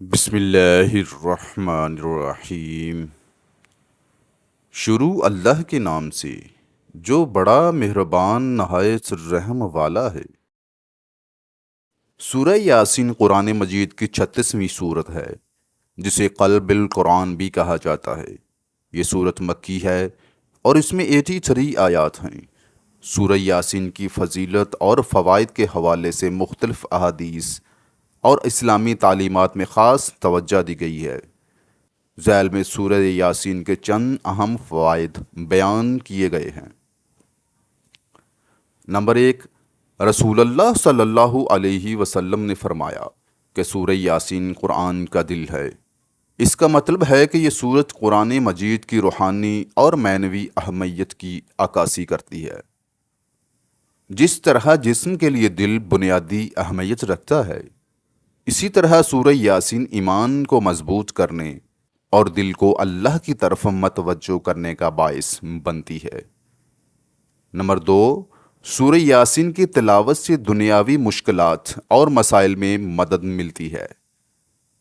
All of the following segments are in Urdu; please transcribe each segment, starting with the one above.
بسم اللہ الرحمن الرحیم۔ شروع اللہ کے نام سے جو بڑا مہربان نہایت رحم والا ہے۔ سورہ یاسین قرآن مجید کی 36ویں صورت ہے، جسے قلب القرآن بھی کہا جاتا ہے۔ یہ صورت مکی ہے اور اس میں 83 آیات ہیں۔ سورہ یاسین کی فضیلت اور فوائد کے حوالے سے مختلف احادیث اور اسلامی تعلیمات میں خاص توجہ دی گئی ہے۔ ذیل میں سورہ یاسین کے چند اہم فوائد بیان کیے گئے ہیں۔ نمبر 1، رسول اللہ صلی اللہ علیہ وسلم نے فرمایا کہ سورہ یاسین قرآن کا دل ہے۔ اس کا مطلب ہے کہ یہ سورت قرآن مجید کی روحانی اور معنوی اہمیت کی عکاسی کرتی ہے۔ جس طرح جسم کے لیے دل بنیادی اہمیت رکھتا ہے، اسی طرح سورہ یاسین ایمان کو مضبوط کرنے اور دل کو اللہ کی طرف متوجہ کرنے کا باعث بنتی ہے۔ نمبر 2، سورہ یاسین کی تلاوت سے دنیاوی مشکلات اور مسائل میں مدد ملتی ہے۔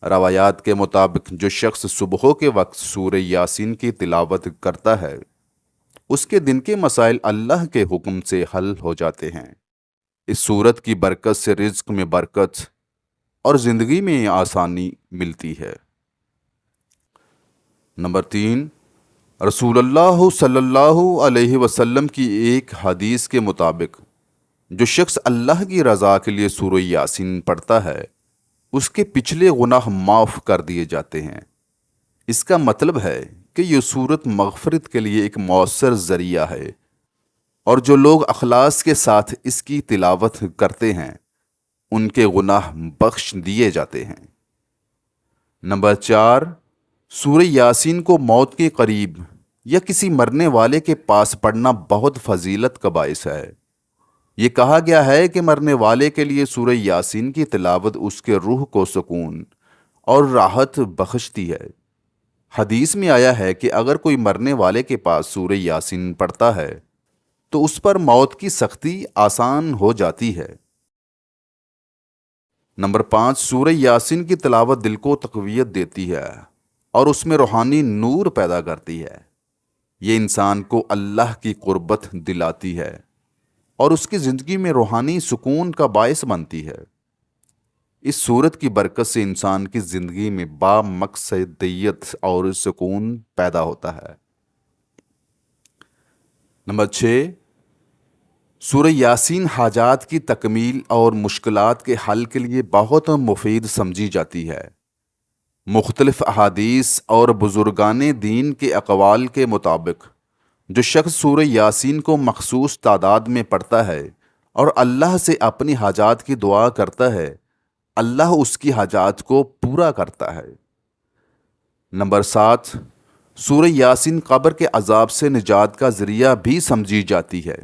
روایات کے مطابق جو شخص صبح کے وقت سورہ یاسین کی تلاوت کرتا ہے، اس کے دن کے مسائل اللہ کے حکم سے حل ہو جاتے ہیں۔ اس سورت کی برکت سے رزق میں برکت اور زندگی میں آسانی ملتی ہے۔ نمبر 3، رسول اللہ صلی اللہ علیہ وسلم کی ایک حدیث کے مطابق جو شخص اللہ کی رضا کے لیے سورہ یاسین پڑھتا ہے، اس کے پچھلے گناہ معاف کر دیے جاتے ہیں۔ اس کا مطلب ہے کہ یہ سورت مغفرت کے لیے ایک مؤثر ذریعہ ہے، اور جو لوگ اخلاص کے ساتھ اس کی تلاوت کرتے ہیں ان کے گناہ بخش دیے جاتے ہیں۔ نمبر 4، سورہ یاسین کو موت کے قریب یا کسی مرنے والے کے پاس پڑھنا بہت فضیلت کا باعث ہے۔ یہ کہا گیا ہے کہ مرنے والے کے لیے سورہ یاسین کی تلاوت اس کے روح کو سکون اور راحت بخشتی ہے۔ حدیث میں آیا ہے کہ اگر کوئی مرنے والے کے پاس سورہ یاسین پڑھتا ہے تو اس پر موت کی سختی آسان ہو جاتی ہے۔ نمبر 5، سورہ یاسین کی تلاوت دل کو تقویت دیتی ہے اور اس میں روحانی نور پیدا کرتی ہے۔ یہ انسان کو اللہ کی قربت دلاتی ہے اور اس کی زندگی میں روحانی سکون کا باعث بنتی ہے۔ اس صورت کی برکت سے انسان کی زندگی میں بامقصدیت اور سکون پیدا ہوتا ہے۔ نمبر 6، سورہ یاسین حاجات کی تکمیل اور مشکلات کے حل کے لیے بہت مفید سمجھی جاتی ہے۔ مختلف احادیث اور بزرگان دین کے اقوال کے مطابق جو شخص سورہ یاسین کو مخصوص تعداد میں پڑھتا ہے اور اللہ سے اپنی حاجات کی دعا کرتا ہے، اللہ اس کی حاجات کو پورا کرتا ہے۔ نمبر 7، سورہ یاسین قبر کے عذاب سے نجات کا ذریعہ بھی سمجھی جاتی ہے۔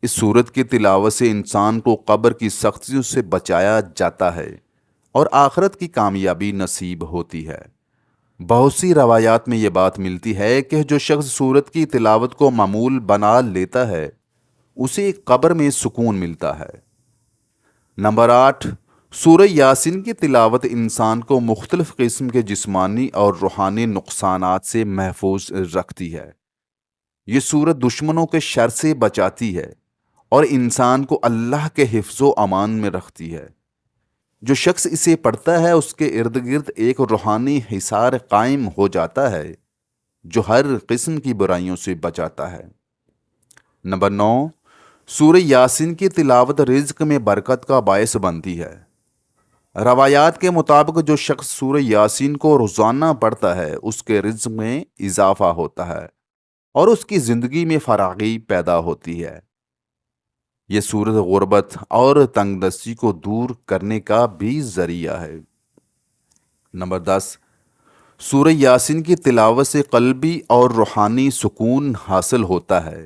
اس سورت کی تلاوت سے انسان کو قبر کی سختیوں سے بچایا جاتا ہے اور آخرت کی کامیابی نصیب ہوتی ہے۔ بہت سی روایات میں یہ بات ملتی ہے کہ جو شخص سورت کی تلاوت کو معمول بنا لیتا ہے، اسے قبر میں سکون ملتا ہے۔ نمبر 8، سورہ یاسین کی تلاوت انسان کو مختلف قسم کے جسمانی اور روحانی نقصانات سے محفوظ رکھتی ہے۔ یہ سورت دشمنوں کے شر سے بچاتی ہے اور انسان کو اللہ کے حفظ و امان میں رکھتی ہے۔ جو شخص اسے پڑھتا ہے اس کے ارد گرد ایک روحانی حصار قائم ہو جاتا ہے جو ہر قسم کی برائیوں سے بچاتا ہے۔ نمبر 9، سورہ یاسین کی تلاوت رزق میں برکت کا باعث بنتی ہے۔ روایات کے مطابق جو شخص سورہ یاسین کو روزانہ پڑھتا ہے اس کے رزق میں اضافہ ہوتا ہے اور اس کی زندگی میں فراغی پیدا ہوتی ہے۔ یہ سورت غربت اور تنگ دستی کو دور کرنے کا بھی ذریعہ ہے۔ نمبر 10، سورہ یاسین کی تلاوت سے قلبی اور روحانی سکون حاصل ہوتا ہے۔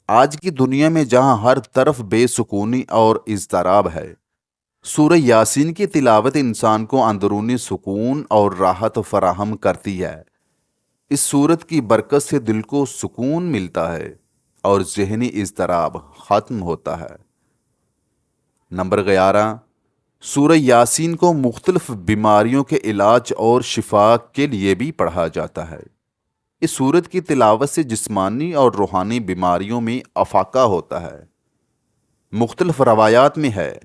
آج کی دنیا میں جہاں ہر طرف بے سکونی اور اضطراب ہے، سورہ یاسین کی تلاوت انسان کو اندرونی سکون اور راحت فراہم کرتی ہے۔ اس سورت کی برکت سے دل کو سکون ملتا ہے اور ذہنی اضطراب ختم ہوتا ہے۔ نمبر 11، سورہ یاسین کو مختلف بیماریوں کے علاج اور شفا کے لیے بھی پڑھا جاتا ہے۔ اس سورت کی تلاوت سے جسمانی اور روحانی بیماریوں میں افاقہ ہوتا ہے۔ مختلف روایات میں ہے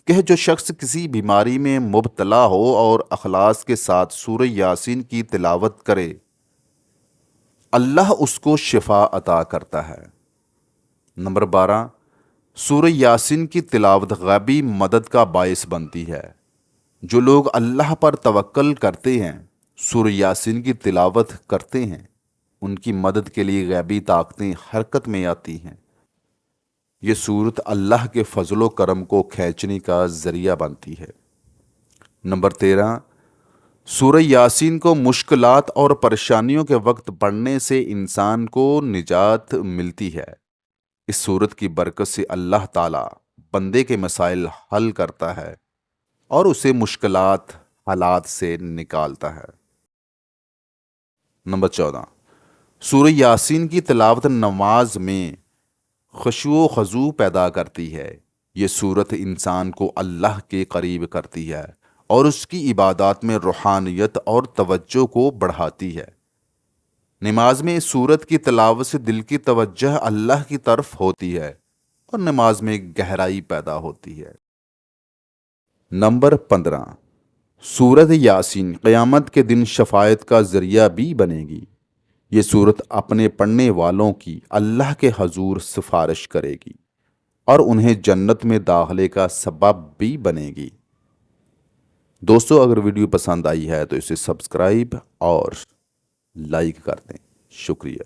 کہ جو شخص کسی بیماری میں مبتلا ہو اور اخلاص کے ساتھ سورہ یاسین کی تلاوت کرے، اللہ اس کو شفا عطا کرتا ہے۔ نمبر 12، سورہ یاسین کی تلاوت غیبی مدد کا باعث بنتی ہے۔ جو لوگ اللہ پر توکل کرتے ہیں، سورہ یاسین کی تلاوت کرتے ہیں، ان کی مدد کے لیے غیبی طاقتیں حرکت میں آتی ہیں۔ یہ سورت اللہ کے فضل و کرم کو کھینچنے کا ذریعہ بنتی ہے۔ نمبر 13، سورہ یاسین کو مشکلات اور پریشانیوں کے وقت پڑھنے سے انسان کو نجات ملتی ہے۔ اس سورت کی برکت سے اللہ تعالیٰ بندے کے مسائل حل کرتا ہے اور اسے مشکلات حالات سے نکالتا ہے۔ نمبر 14، سورہ یاسین کی تلاوت نماز میں خشوع و خضوع پیدا کرتی ہے۔ یہ سورت انسان کو اللہ کے قریب کرتی ہے اور اس کی عبادات میں روحانیت اور توجہ کو بڑھاتی ہے۔ نماز میں اس سورت کی تلاوت سے دل کی توجہ اللہ کی طرف ہوتی ہے اور نماز میں گہرائی پیدا ہوتی ہے۔ نمبر 15، سورت یاسین قیامت کے دن شفاعت کا ذریعہ بھی بنے گی۔ یہ سورت اپنے پڑھنے والوں کی اللہ کے حضور سفارش کرے گی اور انہیں جنت میں داخلے کا سبب بھی بنے گی۔ دوستو، اگر ویڈیو پسند آئی ہے تو اسے سبسکرائب اور لائک کر دیں۔ شکریہ۔